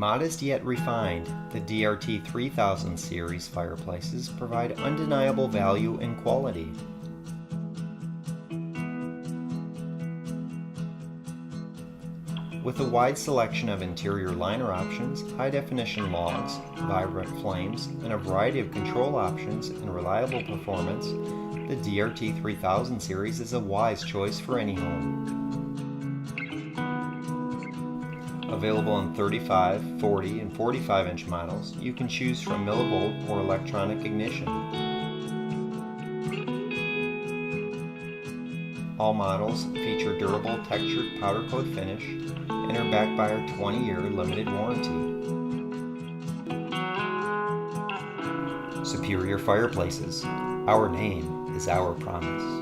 Modest yet refined, the DRT3000 series fireplaces provide undeniable value and quality. With a wide selection of interior liner options, high-definition logs, vibrant flames, and a variety of control options and reliable performance, the DRT3000 series is a wise choice for any home. Available in 35, 40, and 45-inch models, you can choose from millivolt or electronic ignition. All models feature durable textured powder coat finish and are backed by our 20-year limited warranty. Superior Fireplaces. Our name is our promise.